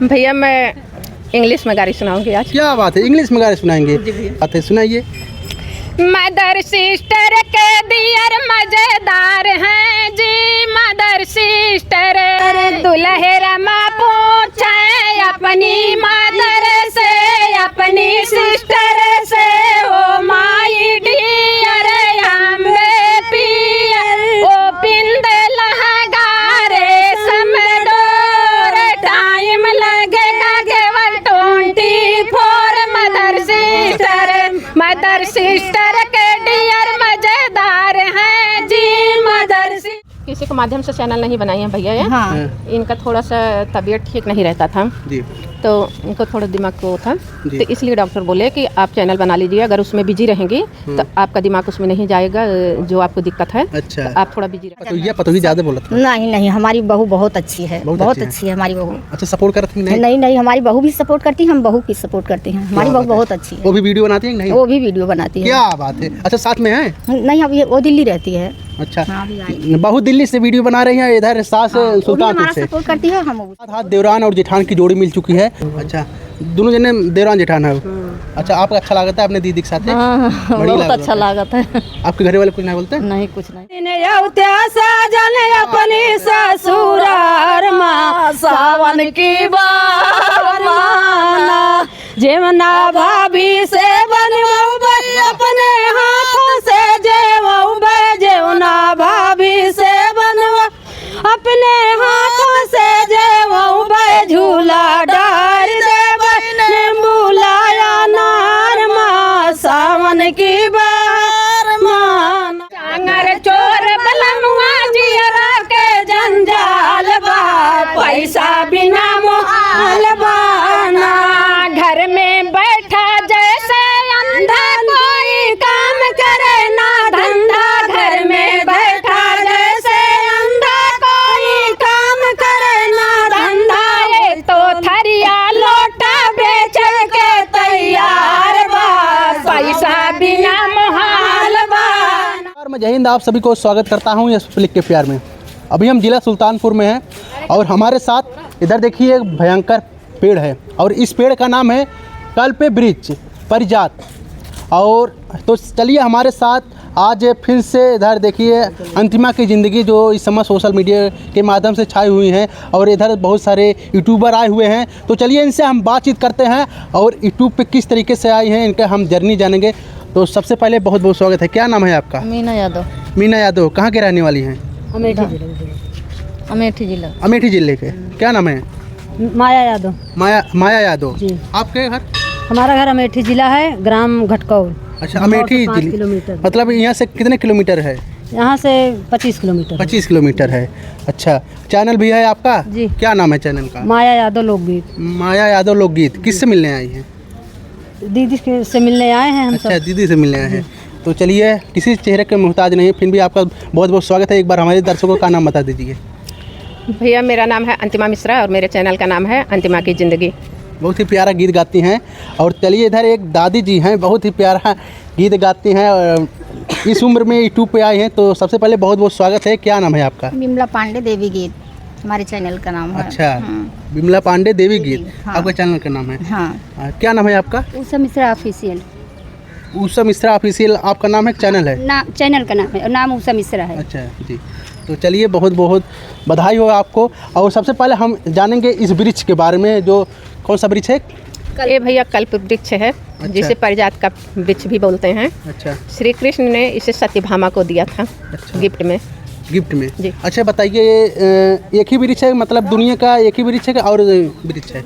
भैया मैं इंग्लिश में गाड़ी सुनाऊंगी आज। क्या बात है, इंग्लिश में गाड़ी सुनाएंगे? बात है, सुनाइए। मदर सिस्टर के दियर मजेदार हैं जी, मदर सिस्टर दुल्हरमा पूछे अपनी मदर से, अपनी सिस्टर से, ओ माई डियर अम्बे पियर, ओ पिंद लहगारे समडोर, टाइम लगेगा केवल 24, मदर सिस्टर के डियर मजेदार हैं जी, मदर सिस्टर। किसी के माध्यम से चैनल नहीं बनाई है भैया ये। हाँ। इनका थोड़ा सा तबीयत ठीक नहीं रहता था जी। तो इनको थोड़ा दिमाग को था, जी। तो इसलिए डॉक्टर बोले कि आप चैनल बना लीजिए, अगर उसमें बिजी रहेंगी तो आपका दिमाग उसमें नहीं जाएगा, जो आपको दिक्कत है। अच्छा। तो आप थोड़ा बिजी रहिए। पतोही ज़्यादा बोला था। नहीं, हमारी बहू बहुत अच्छी है, बहुत अच्छी है हमारी बहू। अच्छा, सपोर्ट करती नहीं? नहीं, हमारी बहू भी सपोर्ट करती है, हम बहू की सपोर्ट करते हैं। हमारी बहू बहुत अच्छी है। वो भी वीडियो बनाती है नहीं? वो भी वीडियो बनाती है। क्या बात है। अच्छा, साथ में है? नहीं, अब वो दिल्ली रहती है। अच्छा, हाँ, अभी आई। बहू दिल्ली से वीडियो बना रही है, इधर सास वो भी सुल्तानपुर हमारा से। सपोर्ट करती है, हम हाथ देवरान और जेठान की जोड़ी मिल चुकी है। अच्छा, दोनों जने देवरान जेठान है। अच्छा, आपको अच्छा लगता है अपने दीदी के साथ? बहुत अच्छा लागत है। आपके घर वाले कुछ नहीं बोलते? नहीं, कुछ नहीं। अपनी ससुरार माँ सावन की बार, जेवना भाभी से बनवाऊ बे अपने हाथों से, जेवना भाभी से बनवा अपने हाथों से, जेवऊ बे झूला डार दे बुलाया नार माँ सावन की बार माँ, चांगर चोर बलमुआ जियरा के जंजाल बा, पैसा बिना मोहाल बाना, घर में बैठा जैसे अंधा कोई काम करे ना धंधा, घर में बैठा जैसे अंधा कोई काम करे ना धंधा, ये तो थरिया लोटा बेच के तैयार बा, पैसा बिना मोहाल बा। मैं जय हिंद, आप सभी को स्वागत करता हूं यस फ्लिक के प्यार में। अभी हम जिला सुल्तानपुर में हैं और हमारे साथ इधर देखिए एक भयंकर पेड़ है और इस पेड़ का नाम है कल्प वृक्ष परिजात। और तो चलिए हमारे साथ आज फिर से इधर देखिए अंतिमा की ज़िंदगी जो इस समय सोशल मीडिया के माध्यम से छाई हुई हैं और इधर बहुत सारे यूट्यूबर आए हुए हैं, तो चलिए इनसे हम बातचीत करते हैं और यूट्यूब पे किस तरीके से आई हैं इनका हम जर्नी जानेंगे। तो सबसे पहले बहुत बहुत स्वागत है। क्या नाम है आपका? मीना यादव। मीना यादव कहाँ के रहने वाली हैं? अमेठी जिला। अमेठी जिले के। क्या नाम है? माया यादव। माया यादव जी। आपके घर? हमारा घर अमेठी जिला है, ग्राम घटकौल। अच्छा, अमेठी जिले। किलोमीटर। मतलब यहाँ से कितने किलोमीटर है? यहाँ से 25 किलोमीटर। 25 किलोमीटर है। अच्छा, चैनल भी है आपका? जी। क्या नाम है चैनल का? माया यादव लोकगीत। माया यादव लोकगीत। किससे मिलने आई हैं? दीदी से मिलने आए हैं हम अच्छा, सब। दीदी से मिलने आए हैं। तो चलिए, किसी चेहरे के मोहताज नहीं, फिर भी आपका बहुत बहुत स्वागत है। एक बार हमारे दर्शकों का नाम बता दीजिए। भैया मेरा नाम है अंतिमा मिश्रा और मेरे चैनल का नाम है अंतिमा की ज़िंदगी। बहुत ही प्यारा गीत गाती हैं। और चलिए, इधर एक दादी जी हैं, बहुत ही प्यारा गीत गाती हैं और इस उम्र में यूट्यूब पे आई हैं। तो सबसे पहले बहुत बहुत स्वागत है। क्या नाम है आपका? विमला पांडे देवी गीत हमारे चैनल का नाम है। अच्छा, विमला पांडे देवी गीत। हाँ। आपका चैनल का नाम है? हाँ। क्या नाम है आपका? उषा मिश्रा ऑफिशियल। उषा मिश्रा ऑफिशियल आपका नाम है? चैनल है? चैनल का नाम है और नाम उषा मिश्रा है। अच्छा जी। तो चलिए, बहुत बहुत बधाई हो आपको। और सबसे पहले हम जानेंगे इस वृक्ष के बारे में। जो कौन सा वृक्ष है? ये भैया कल्प वृक्ष है, जिसे परिजात का वृक्ष भी बोलते हैं। अच्छा। श्री कृष्ण ने इसे सत्यभामा को दिया था। अच्छा। गिफ्ट में जी। अच्छा, बताइए, एक ही वृक्ष है, मतलब दुनिया का एक ही वृक्ष है कि और वृक्ष है?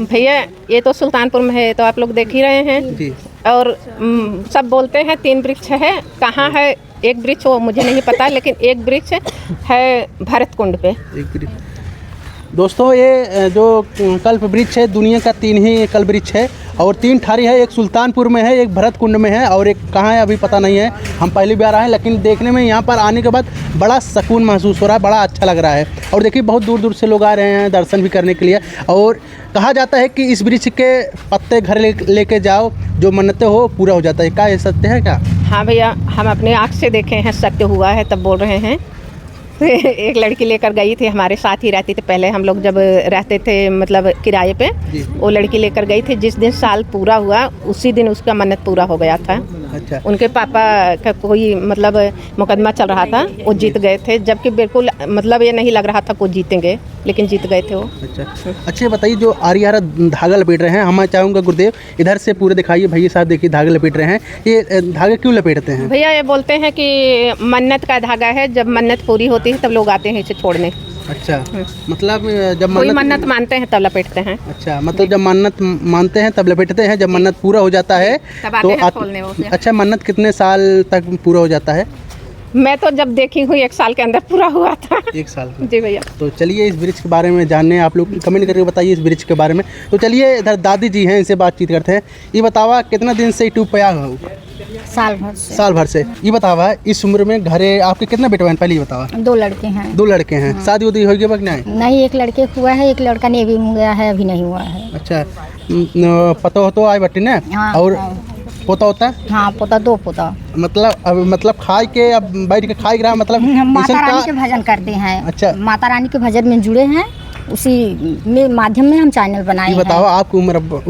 भैया ये तो सुल्तानपुर में है, तो आप लोग देख ही रहे हैं जी। और सब बोलते हैं 3 वृक्ष है। कहाँ है एक वृक्ष वो मुझे नहीं पता, लेकिन एक वृक्ष है भरत कुंड पे। एक वृक्ष। दोस्तों, ये जो कल्प वृक्ष है, दुनिया का 3 ही कल्प वृक्ष है और 3 ठारी है। एक सुल्तानपुर में है, एक भरत कुंड में है और एक कहाँ है अभी पता नहीं है। हम पहली बार आए हैं, लेकिन देखने में यहाँ पर आने के बाद बड़ा सुकून महसूस हो रहा है, बड़ा अच्छा लग रहा है। और देखिए, बहुत दूर दूर से लोग आ रहे हैं दर्शन भी करने के लिए। और कहा जाता है कि इस वृक्ष के पत्ते घर लेके जाओ, जो मन्नतें हो पूरा हो जाता है। क्या ये सत्य है क्या? हाँ भैया, हम अपने आँख से देखे हैं, सत्य हुआ है तब बोल रहे हैं। एक लड़की लेकर गई थी, हमारे साथ ही रहती थी पहले, हम लोग जब रहते थे मतलब किराए पे। जी। वो लड़की लेकर गई थी, जिस दिन साल पूरा हुआ उसी दिन उसका मन्नत पूरा हो गया था। अच्छा उनके पापा का कोई मतलब मुकदमा चल रहा था, वो जीत गए थे, जबकि बिल्कुल मतलब ये नहीं लग रहा था कि वो जीतेंगे, लेकिन जीत गए थे वो। अच्छा बताइए, जो आरी आरा धागा लपेट रहे हैं, हम चाहूँगा गुरुदेव इधर से पूरे दिखाइए। भैया साहब देखिए धागे लपेट रहे हैं, ये धागे क्यों लपेटते हैं? भैया ये बोलते हैं कि मन्नत का धागा है, जब मन्नत पूरी होती है तब लोग आते हैं इसे छोड़ने। अच्छा, मतलब जब कोई मन्नत मानते हैं तब लपेटते हैं। अच्छा, मतलब जब मन्नत मानते हैं तब लपेटते हैं, जब मन्नत पूरा हो जाता है तब आते हैं खोलने वो। अच्छा, मन्नत कितने साल तक पूरा हो जाता है? मैं तो जब देखी हूँ 1 साल के अंदर पूरा हुआ था। 1 साल में? जी भैया। तो चलिए इस ब्रिज के बारे में जानने, आप लोग कमेंट करके बताइए इस ब्रिज के बारे में। तो चलिए इधर दादी जी हैं, इनसे बातचीत करते हैं। ये बतावा कितना दिन से यूट्यूब पे आया हो? साल भर से। ये बतावा इस उम्र में घरे आपके कितने बेटे बहन, पहले ये बतावा? 2 लड़के हैं। 2 लड़के हैं। शादी उदी हो गई नहीं? नहीं, एक लड़के हुआ है, एक लड़का नेवी में गया है, अभी नहीं हुआ है। अच्छा, पता हो तो आए बट्टी ने? हाँ, और हाँ। पोता होता है? हाँ, पोता 2 पोता। मतलब खाए के अब बैठ के खाए रहा, मतलब हम माता ऐसन रानी का- के भजन करते हैं। अच्छा। माता रानी के भजन में जुड़े हैं, उसी में माध्यम में हम चैनल बनाए ये हैं। बताओ आपकी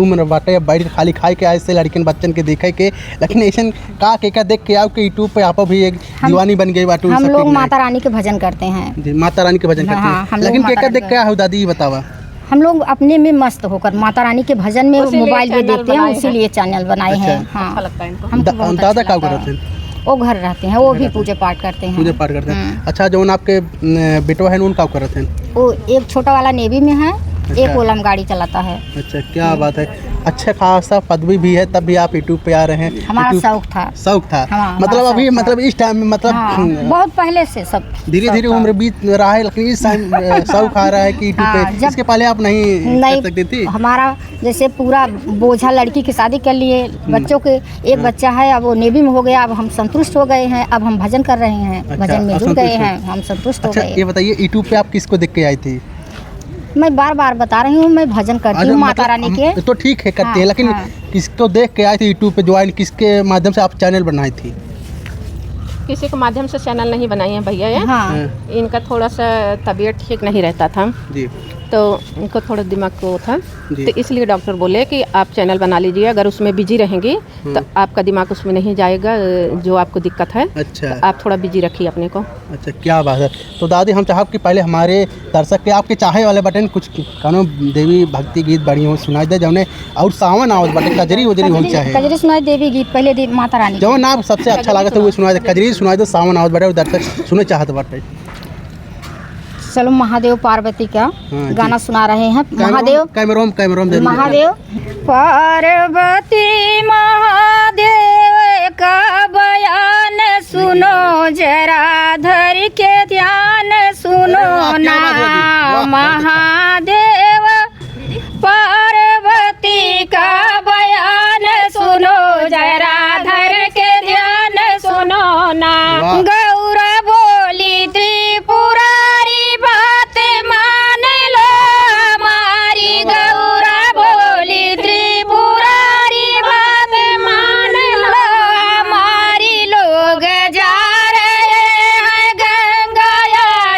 उम्र बाटे, अब बैठ के खाली खाए के आए से लड़किन बच्चन के देखे के, लेकिन ऐसा का के देख के आओ कि यूट्यूब पे आप भी एक दीवानी बन गई बाटू। हम लोग माता रानी के भजन करते हैं। जी, माता रानी के भजन करते हाँ, हैं, हम लोग लेकिन माता के रानी देख के आओ दादी, ये बतावा? हम लोग अपने में मस्त होकर माता रानी के भजन में उसीलिए मोबाइल पे चैनल देखते हैं, बनाए हैं। इसीलिए चैनल बनाए अच्छा। हैं। अच्छा हाँ, लगता है इनको। हमको बहुत अच्छा दादा क्या लगता करते है। हैं? वो घर रहते हैं, वो भी पूजा पाठ करते हैं। पूजा पाठ करते हैं। अच्छा, जो आपके बेटवा है उन क्या करते हैं? वो एक छोटा वाला नेवी में है, अच्छा। एक ओलम गाड़ी चलाता है। अच्छा, क्या बात है। अच्छा खासा पदवी भी है, तब भी आप यूट्यूब पे आ रहे हैं। हमारा YouTube- शौक था। शौक था। हाँ, मतलब हमारा अभी शौक था। मतलब इस टाइम में मतलब हाँ, बहुत पहले से सब धीरे शौक धीरे था। उम्र बीत रहा है, लेकिन इस टाइम शौक आ रहा है कि यूट्यूब हाँ, पे। जब- इसके पहले आप नहीं कर सकती थी? हमारा जैसे पूरा बोझा लड़की की शादी कर लिए, बच्चों के एक बच्चा है, अब वो नेवी में हो गया, अब हम संतुष्ट हो गए हैं, अब हम भजन कर रहे हैं। अच्छा, भजन में अब जुड़ गए संतुष्ट हैं, हम संतुष्ट हो अच्छा, गए। ये बताइए यूट्यूब पे आप किसको देख के आई थी? मैं बार बार बता रही हूँ, मैं भजन करती अच्छा, हूँ माता मतलब रानी के। तो ठीक है करती है, हाँ, लेकिन हाँ। किसको देख के आई थी यूट्यूब पे ज्वाइन, किसके माध्यम से आप चैनल बनाई थी? किसी के माध्यम से चैनल नहीं बनाए हैं भैया ये। हाँ, इनका थोड़ा सा तबीयत ठीक नहीं रहता था, जी तो इनको थोड़ा दिमाग को था, जी। तो इसलिए डॉक्टर बोले कि आप चैनल बना लीजिए, अगर उसमें बिजी रहेंगी तो आपका दिमाग उसमें नहीं जाएगा, जो आपको दिक्कत है। अच्छा तो आप थोड़ा बिजी रखिए अपने को। अच्छा, क्या बात है। तो दादी हम चाहब कि पहले हमारे दर्शक के आपके चाहे वाले बटन कुछ कौनो देवी भक्ति गीत बढ़िया हो सुनाई दे, जौने और सावन आवत बटन कजरी वजरी हो चाहे, कजरी सुनाई देवी गीत पहले माता रानी। जौन आप सबसे अच्छा लागत है वो सुनाई दे, कजरी सुनाई दो, सावन आवत बटे, दर्शक सुने चाहत बटे। चलो महादेव पार्वती का जी। गाना सुना रहे हैं। महादेव कैमरोम दे महादेव पार्वती महादेव का बयान सुनो जरा, धर के ध्यान सुनो ना। महादेव पार्वती का बयान सुनो जरा, धर के ध्यान सुनो ना। वाह। गौरा बोली त्रिपुरारी बात मान लो हमारी, गौरा बोली त्रिपुरारी बात मान लो हमारी। लोग जा रहे हैं गंगा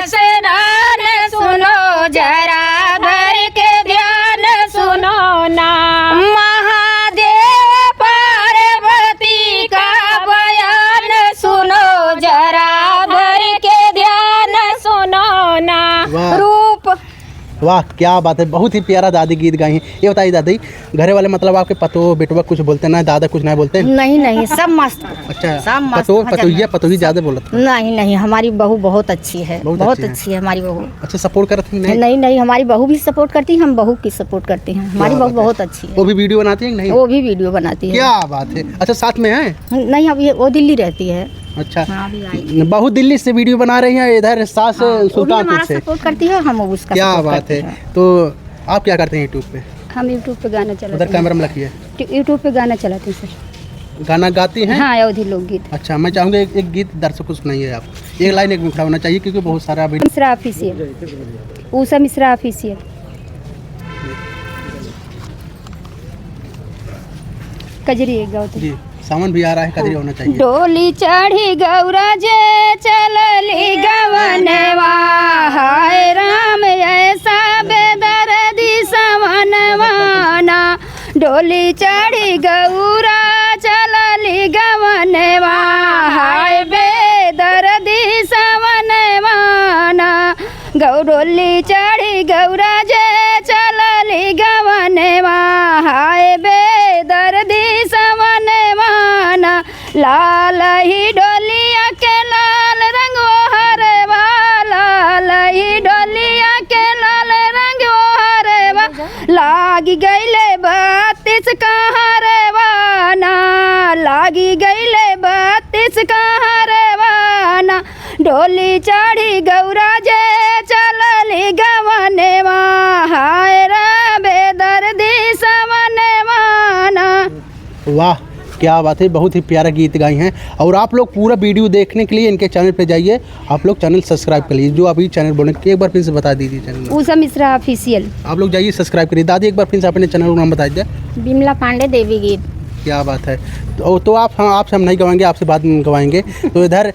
स्नान, सुनो जरा धर के ध्यान सुनो ना। महादेव पार्वती का बयान सुनो जरा, धर के ध्यान सुनो ना। वाह। रूप वाह, क्या बात है, बहुत ही प्यारा दादी गीत गाई हैं। ये बताइए दादी, घरे वाले मतलब आपके पतो बेटवा कुछ बोलते ना, दादा कुछ नहीं बोलते? नहीं नहीं, सब मस्त। अच्छा, सब मस्त पतोहिया ज़्यादा बोलत? नहीं नहीं, हमारी बहू बहुत अच्छी है, बहुत बहुत अच्छी है। अच्छी है हमारी बहू। अच्छा, सपोर्ट करते हैं? नहीं नहीं, हमारी बहू भी सपोर्ट करती है, हम बहू की सपोर्ट करते हैं। हमारी बहू बहुत अच्छी है, वो भी वीडियो बनाती है कि नहीं? वो भी वीडियो बनाती है। क्या बात है। अच्छा, साथ में है? नहीं, अभी वो दिल्ली रहती है। अच्छा, हाँ, अभी आई। बहुत दिल्ली से वीडियो बना रही हैं, इधर सास वो भी सुल्तानपुर हमारा से। सपोर्ट करती है, हम उसका क्या सपोर्ट बात करते है। हैं। तो आप क्या करते हैं यूट्यूब पे? हम यूट्यूब पे गाना उधर चलाते कैमरा में रखिए। हैं, यूट्यूब पे गाना चलाते हैं सर। गाना गाती हैं? हाँ, अवधी लोकगीत। अच्छा, मैं चाहूँगा एक गीत दर्शकों को सुनाइए आप, एक लाइन एक मिनट होना चाहिए, क्योंकि बहुत सारा video. Mishra official, Usha Mishra official. Kajri एक गाओ तो। जी सावन भी आ रहा है, कजरी होना चाहिए। डोली चढ़ी गौरा जे चलली गवनवा, हाय राम ऐसा बेदर्दी सवनवाना। डोली चढ़ी गौरा चलली गवनवा, हाय बेदर्दी सवनवाना। डोली चढ़ी गौरा जे चलली गवनवा, हाय बेदर्दी सवनवाना। लाल ही डोलिया के लाल रंग हरवा, लाल ही डोलिया के लाल रंग हरवा। लागी गईले 32 कहरवाना, लागी गईले 32 कहरवाना। डोली चढ़ी गौरा जे चलली गवनवा, हाय रे बेदर्दी सवनवाना। वाह क्या बात है, बहुत ही प्यारा गीत गाए हैं। और आप लोग पूरा वीडियो देखने के लिए इनके चैनल पे जाइए, आप लोग चैनल सब्सक्राइब कर लीजिए। जो अभी चैनल बोले एक बार फिर से बता दीजिए चैनल। उषा मिश्रा ऑफिशियल। आप लोग जाइए सब्सक्राइब करिए। दादी एक बार फिर से अपने चैनल का नाम बता दीजिए। बिमला पांडे देवी गीत। क्या बात है। तो आप आपसे हम नहीं गवाएंगे, आपसे बाद में गवाएंगे। तो इधर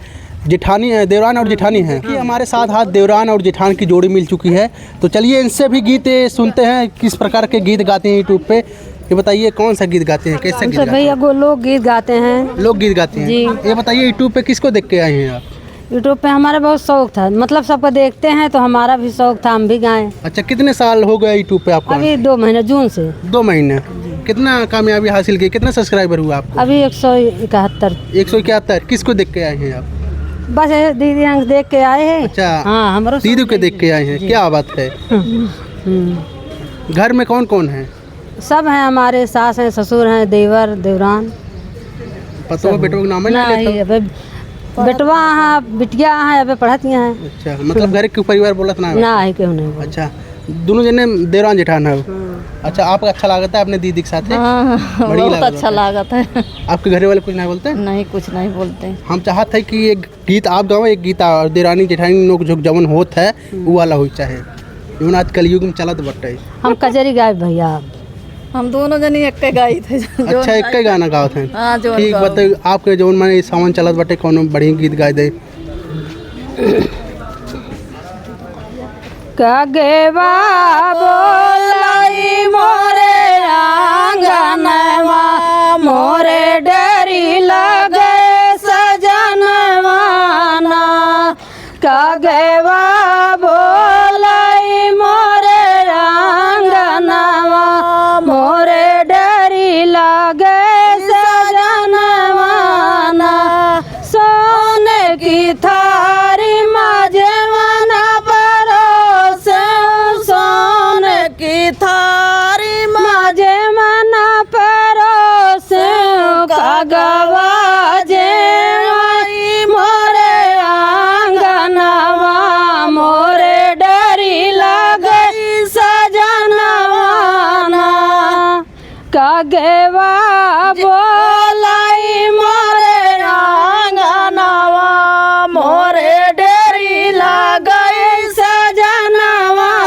जेठानी देवरान और जेठानी हैं कि हमारे साथ हाथ देवरान और जेठान की जोड़ी मिल चुकी है। तो चलिए इनसे भी गीत सुनते हैं, किस प्रकार के गीत गाते हैं यूट्यूब पे। ये बताइए कौन सा गीत गाते हैं, कैसे गीत गाते भैया वो लोग गीत गाते हैं। लोग गीत गाते हैं जी। ये बताइए यूट्यूब पे किसको देख के आए हैं आप? यूट्यूब पे हमारा बहुत शौक था, मतलब सबको देखते हैं तो हमारा भी शौक था, हम भी गाएं। अच्छा, कितने साल हो गए यूट्यूब पे आपको? अभी 2 महीने, जून से। 2 महीने। कितना कामयाबी हासिल की, कितना सब्सक्राइबर हुआ आपको? अभी 171। 171। किसको देख के आए हैं आप? बस ये दीदी हम देख के आए हैं। अच्छा, हाँ हमारा दीदी के देख के आए हैं। क्या बात है। घर में कौन कौन है? सब हैं, हमारे सास हैं, ससुर हैं, देवर देवरान। पतो बेटों का नाम है ना? नहीं अबे बेटवा हैं, बिटिया हैं, अबे पढ़ती हैं। अच्छा, मतलब घर के परिवार बोलत ना है? ना ही क्यों नहीं। अच्छा, दोनों जने देवरान जेठान है। अच्छा, आपको अच्छा लगता है अपने दीदी के साथ? बहुत अच्छा लागत है। आपके घर वाले कुछ नहीं बोलते? नहीं, कुछ नहीं बोलते। हम चाहते हैं कि एक गीत आप गाओ, एक गीत और देरानी जेठानी नोक झोंक जवन होत है वो वाला हो चाहे जवन आज कलयुग में चलत बटे। हम कजरी गाए भैया। हम दोनों जनी एक गाई थे। अच्छा, एक ही गाना गाओ थे। हाँ, जो ठीक बताइए आपके जवन मैंने सावन चलत बटे कौन बढ़िया गीत गाए दे। कगेवा बोलाई मोरे आंगनवा, मोरे डरी लगे सजनवाना। कगेवा बोलाई मोरे आंगनवा, मोरे डरी लगे सजनवाना। सोने की थारी माजेवाना परोसे, सोने की थारी माजे मना परोसे। कगवा जे मोरे आंगनवा, मोरे डरी लगे सजनवाना। कगवा बोलाई मोरे आंगनवा, मोरे डरी लगे सजनवाना।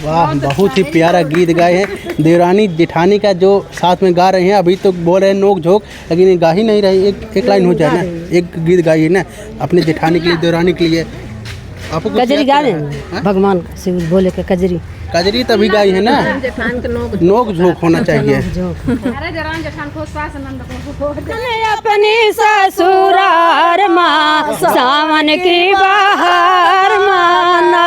वाह, बहुत ही प्यारा गीत गाए हैं। देवरानी जेठानी का जो साथ में गा रहे हैं, अभी तो बोल रहे हैं नोक झोंक, लेकिन ये गा ही नहीं रही। एक लाइन हो जाए ना, एक गीत गाइए ना अपने जेठानी के लिए, देवरानी के लिए। आपको कुछ कजरी याद गा है? रहे भगवान से बोले के कजरी। कजरी तभी गाई है ना, नोक झोंक होना चाहिए। अपनी ससुरार माँ सावन की बहार माना,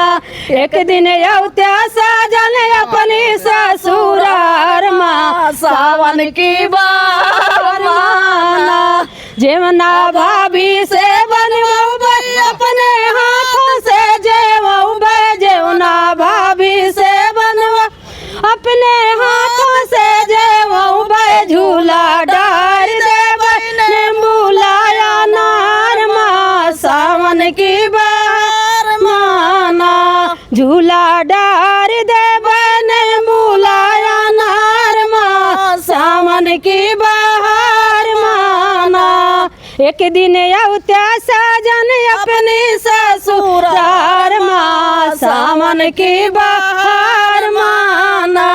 एक दिन यौत्या साजन अपनी ससुरार माँ सावन की बहार माना। जेवना भाभी से बनवाऊ अपने हाथों से, जेवऊ जेवना भाभी से बनवा अपने हाथों से, जेवऊ झूला डार दे ने बुलाया नार माँ सावन की बहार माना। झूला डार दे ने बुलाया नार माँ सावन की बहार माना। एक दिन यौत्या साजन अपनी ससुरार माँ सावन की बहार माना।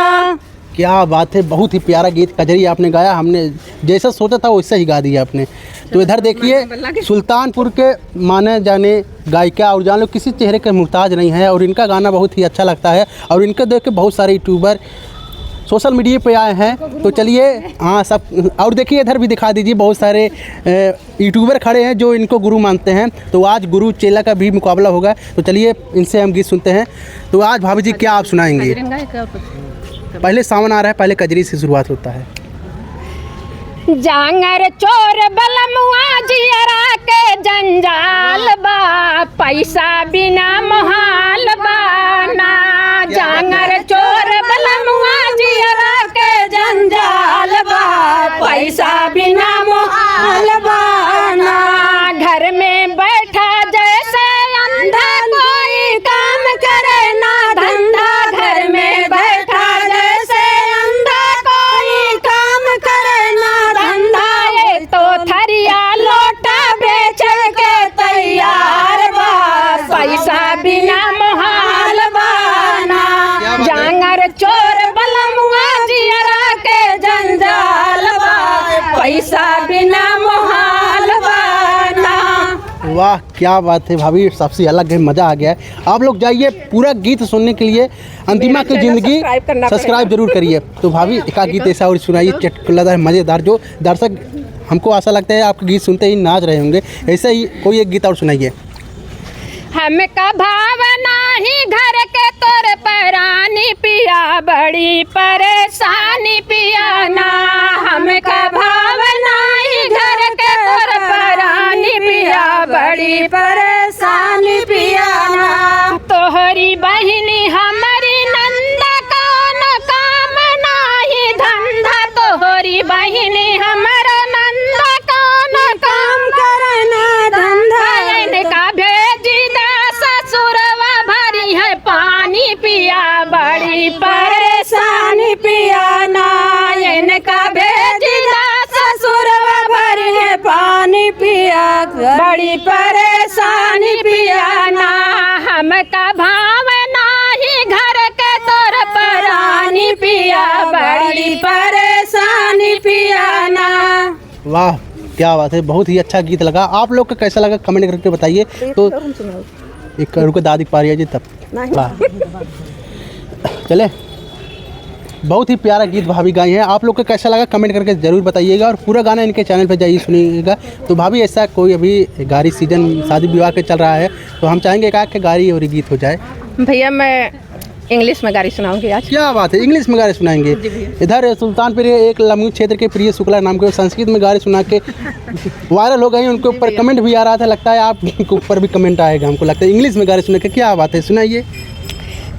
क्या बात है, बहुत ही प्यारा गीत कजरी आपने गाया। हमने जैसा सोचा था वैसा ही गा दिया आपने। तो इधर देखिए सुल्तानपुर के माने जाने गायिका और जान लो किसी चेहरे के मुहताज नहीं है, और इनका गाना बहुत ही अच्छा लगता है, और इनको देख के बहुत सारे यूट्यूबर सोशल मीडिया पे आए हैं। तो चलिए हाँ सब, और देखिए इधर भी दिखा दीजिए बहुत सारे यूट्यूबर खड़े हैं जो इनको गुरु मानते हैं। तो आज गुरु चेला का भी मुकाबला होगा। तो चलिए इनसे हम गीत सुनते हैं। तो आज भाभी जी क्या आप सुनाएंगे? पहले सावन आ रहा है, पहले कजरी से शुरुआत होता है। जांगर चोर बलमुआ जियरा के जंजाल बा, पैसा बिना मोहाल बा ना। जांगर चोर बलमुआ जियरा के जंजाल बा, पैसा बिना मोहाल बा ना। घर में बैठा जैसे अंधा कोई काम करे ना धंधा, घर में बैठा जैसे अंधा कोई काम करे ना धंधा। ये तो थरिया लोटा बेच के तैयार बा, पैसा बिना मोहाल बाना। जांगर चोर बलमुआ जियरा के जंजाल बा, पैसा बिना मोहाल बाना। वाह क्या बात है भाभी, सबसे अलग है, मज़ा आ गया है। आप लोग जाइए पूरा गीत सुनने के लिए अंतिमा की ज़िंदगी सब्सक्राइब जरूर करिए। तो भाभी एक गीत ऐसा और सुनाइए चटकदार मज़ेदार, जो दर्शक हमको आशा लगता है आपके गीत सुनते ही नाच रहे होंगे। ऐसे ही कोई एक गीत और सुनाइए। हमका भावना ही घर के तोर परानी पिया, बड़ी परेशानी पिया ना। हमका भावना ही घर के तोर परानी पिया, बड़ी परेशानी पिया ना। तोहरी बहिनी हमारी नंदा कौन काम नाही धंधा, तोहरी बहिनी हमारा नंदा कौन काम करना धंधा। इनका भेजी ससुरवा भरी है पानी पिया, बड़ी परेशानी पिया ना। इनका भेजी ससुरवा भरी है पानी पिया, बड़ी परेशानी पिया ना। हमका भावना ही घर के तोर परानी पिया, बड़ी परेशानी पिया ना। वाह क्या बात है, बहुत ही अच्छा गीत लगा। आप लोग को कैसा लगा कमेंट करके बताइए। तो एक रुको दादी पा रही है जी तब। वाह चले, बहुत ही प्यारा गीत भाभी गाई हैं। आप लोग को कैसा लगा कमेंट करके ज़रूर बताइएगा, और पूरा गाना इनके चैनल पे जाइए सुनिएगा। तो भाभी ऐसा कोई अभी गाड़ी सीजन शादी विवाह के चल रहा है, तो हम चाहेंगे एक गाड़ी और गीत हो जाए। भैया मैं इंग्लिश में गाड़ी सुनाऊंगी आज। क्या बात है, इंग्लिश में गाड़ी सुनाएंगे? इधर सुल्तानपुर एक लम्बू क्षेत्र के प्रिय शुक्ला नाम के संस्कृत में गाड़ी सुना के वायरल हो गई। उनके ऊपर कमेंट भी आ रहा था, लगता है आपके ऊपर भी कमेंट आएगा हमको लगता है। इंग्लिश में गाड़ी सुना के क्या बात है, सुनाइए।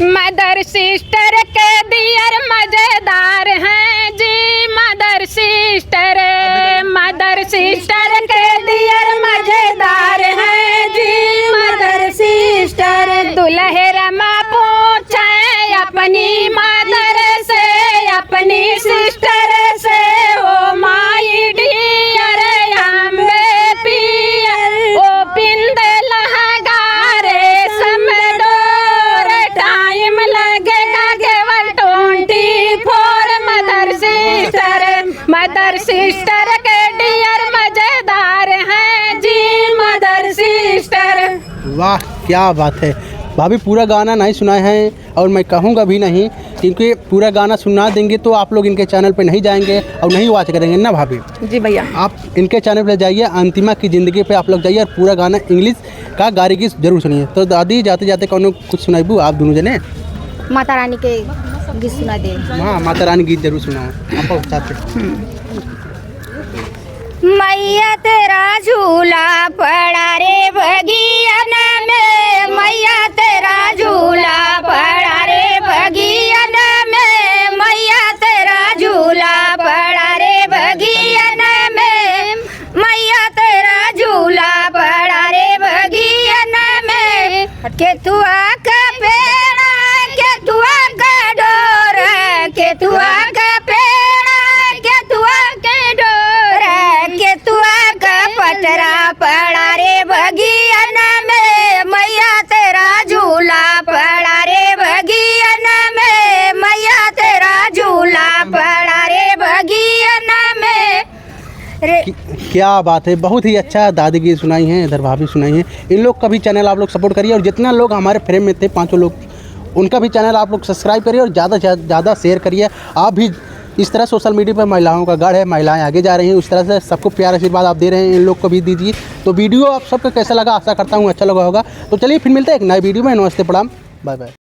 मदर सिस्टर के दियर मजेदार हैं जी, मदर सिस्टर, मदर सिस्टर के दियर मजेदार हैं जी, मदर सिस्टर। दुल्हे रमा पूछे अपनी मदर से, अपनी सिस्टर से, ओ माई डियर अम्बे पियर, ओ पिंद लहगारे समडोर, टाइम लगेगा केवल 24। मदर सिस्टर, मदर सिस्टर के डियर मजेदार हैं जी, मदर सिस्टर। वाह क्या बात है भाभी, पूरा गाना नहीं सुनाए हैं और मैं कहूँगा भी नहीं, क्योंकि पूरा गाना सुना देंगे तो आप लोग इनके चैनल पे नहीं जाएंगे और नहीं वॉच करेंगे ना भाभी। जी भैया आप इनके चैनल पे जाइए, अंतिमा की ज़िंदगी पे आप लोग जाइए और पूरा गाना इंग्लिश का गाड़ी की जरूर सुनिए। तो दादी जाते जाते कौन कुछ सुनाइबू आप दोनों जने? माता रानी के गीत सुना दे। हाँ माता रानी गीत जरूर सुनाओ आप चाहते। मैया तेरा झूला पड़ा रे बगियन में, मैया तेरा झूला पड़ा रे बगियन में, मैया तेरा झूला पड़ा रे बगियन में, मैया तेरा झूला पड़ा रे बगियन में। केतुआ का पेड़, केतुआ का डोर, केतुआ का पेड़, केतुआ के डोर, केतुआ का पटरा पड़ा रे बगियन में, मैया तेरा झूला पड़ा रे बगियन में, मैया तेरा झूला क्या बात है, बहुत ही अच्छा दादी की सुनाई है, इधर भाभी सुनाई है। इन लोग का भी चैनल आप लोग सपोर्ट करिए और जितना लोग हमारे फ्रेम में थे 5 लोग, उनका भी चैनल आप लोग सब्सक्राइब करिए और ज़्यादा से ज़्यादा शेयर करिए। आप भी इस तरह सोशल मीडिया पर महिलाओं का गढ़ है, महिलाएं आगे जा रही हैं, उस तरह से सबको प्यार आशीर्वाद आप दे रहे हैं, इन लोग को भी दीजिए। तो वीडियो आप सबको कैसा लगा, आशा करता हूँ अच्छा लगा होगा। तो चलिए फिर मिलते हैं एक नए वीडियो में। नमस्ते, प्रणाम, बाय बाय।